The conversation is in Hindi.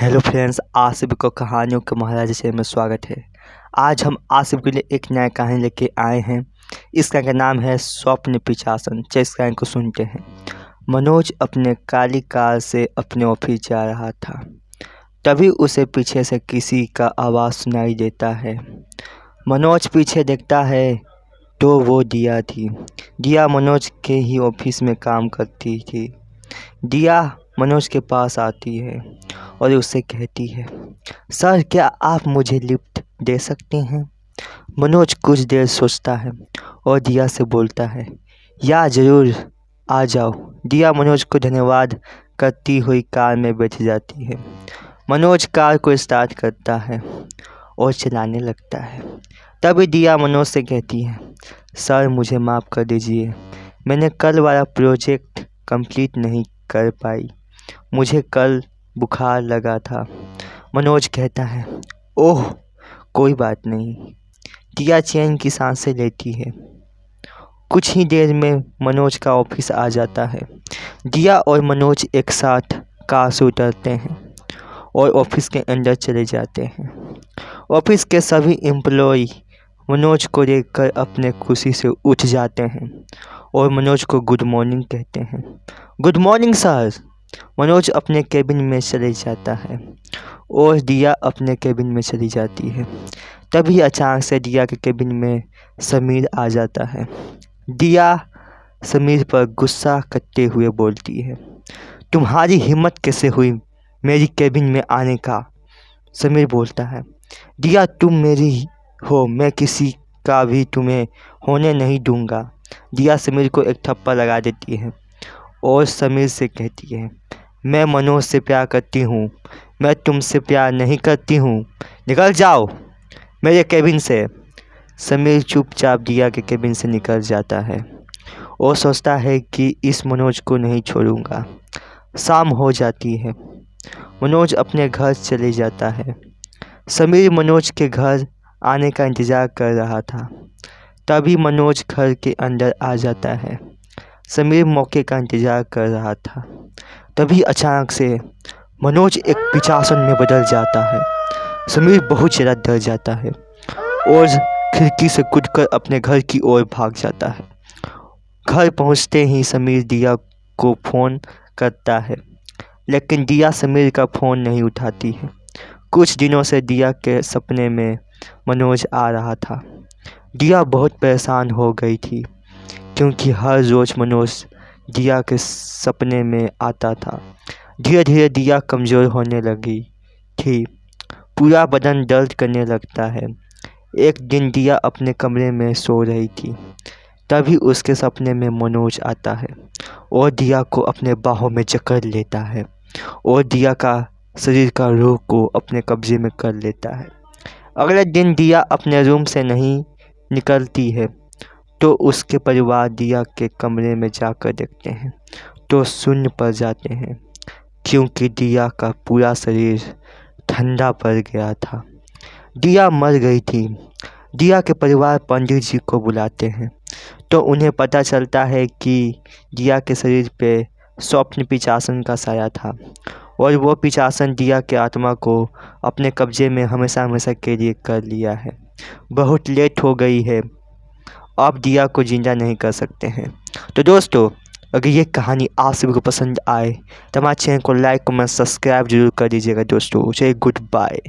हेलो फ्रेंड्स, आसिफ को कहानियों के महाराज चैनल में स्वागत है। आज हम आसिफ के लिए एक नया कहानी लेके आए हैं। इस कहानी का नाम है स्वप्न पिशाचन। चलिए इस कहानी को सुनते हैं। मनोज अपने काली कार से अपने ऑफिस जा रहा था। तभी उसे पीछे से किसी का आवाज़ सुनाई देता है। मनोज पीछे देखता है तो वो दिया थी। दिया मनोज के ही ऑफिस में काम करती थी। दिया मनोज के पास आती है और उससे कहती है, सर क्या आप मुझे लिफ्ट दे सकते हैं? मनोज कुछ देर सोचता है और दिया से बोलता है, या ज़रूर, आ जाओ। दिया मनोज को धन्यवाद करती हुई कार में बैठ जाती है। मनोज कार को स्टार्ट करता है और चलाने लगता है। तभी दिया मनोज से कहती है, सर मुझे माफ़ कर दीजिए, मैंने कल वाला प्रोजेक्ट कंप्लीट नहीं कर पाई, मुझे कल बुखार लगा था। मनोज कहता है, ओह कोई बात नहीं। दिया चैन की सांसें लेती है। कुछ ही देर में मनोज का ऑफिस आ जाता है। दिया और मनोज एक साथ कार से उतरते हैं और ऑफिस के अंदर चले जाते हैं। ऑफिस के सभी एम्प्लॉय मनोज को देखकर अपने खुशी से उठ जाते हैं और मनोज को गुड मॉर्निंग कहते हैं। Good morning sir. मनोज अपने केबिन में चले जाता है और दिया अपने केबिन में चली जाती है। तभी अचानक से दिया के केबिन में समीर आ जाता है। दिया समीर पर गुस्सा करते हुए बोलती है, तुम्हारी हिम्मत कैसे हुई मेरी केबिन में आने का? समीर बोलता है, दिया तुम मेरी हो, मैं किसी का भी तुम्हें होने नहीं दूंगा। दिया समीर को एक थप्पड़ लगा देती है और समीर से कहती है, मैं मनोज से प्यार करती हूँ, मैं तुमसे प्यार नहीं करती हूँ, निकल जाओ मेरे केबिन से। समीर चुपचाप दिया के केबिन से निकल जाता है और सोचता है कि इस मनोज को नहीं छोड़ूंगा। शाम हो जाती है। मनोज अपने घर चले जाता है। समीर मनोज के घर आने का इंतज़ार कर रहा था। तभी मनोज घर के अंदर आ जाता है। समीर मौके का इंतज़ार कर रहा था। तभी अचानक से मनोज एक पिशाचन में बदल जाता है। समीर बहुत ज़्यादा डर जाता है और खिड़की से कूदकर अपने घर की ओर भाग जाता है। घर पहुंचते ही समीर दिया को फ़ोन करता है, लेकिन दिया समीर का फ़ोन नहीं उठाती है। कुछ दिनों से दिया के सपने में मनोज आ रहा था। दिया बहुत परेशान हो गई थी क्योंकि हर रोज़ मनोज दिया के सपने में आता था। धीरे धीरे दिया कमज़ोर होने लगी थी। पूरा बदन दर्द करने लगता है। एक दिन दिया अपने कमरे में सो रही थी। तभी उसके सपने में मनोज आता है और दिया को अपने बाहों में जकड़ लेता है और दिया का शरीर का रूह को अपने कब्जे में कर लेता है। अगले दिन दिया अपने रूम से नहीं निकलती है तो उसके परिवार दिया के कमरे में जाकर देखते हैं तो शून्य पड़ जाते हैं क्योंकि दिया का पूरा शरीर ठंडा पड़ गया था। दिया मर गई थी। दिया के परिवार पंडित जी को बुलाते हैं तो उन्हें पता चलता है कि दिया के शरीर पे स्वप्न पिशाचन का साया था और वो पिशाचन दिया के आत्मा को अपने कब्जे में हमेशा हमेशा के लिए कर लिया है। बहुत लेट हो गई है, अब दिया को जिंदा नहीं कर सकते हैं। तो दोस्तों, अगर ये कहानी आप सभी को पसंद आए तो हमारे चैनल को लाइक कमेंट सब्सक्राइब जरूर कर दीजिएगा दोस्तों। चलिए गुड बाय।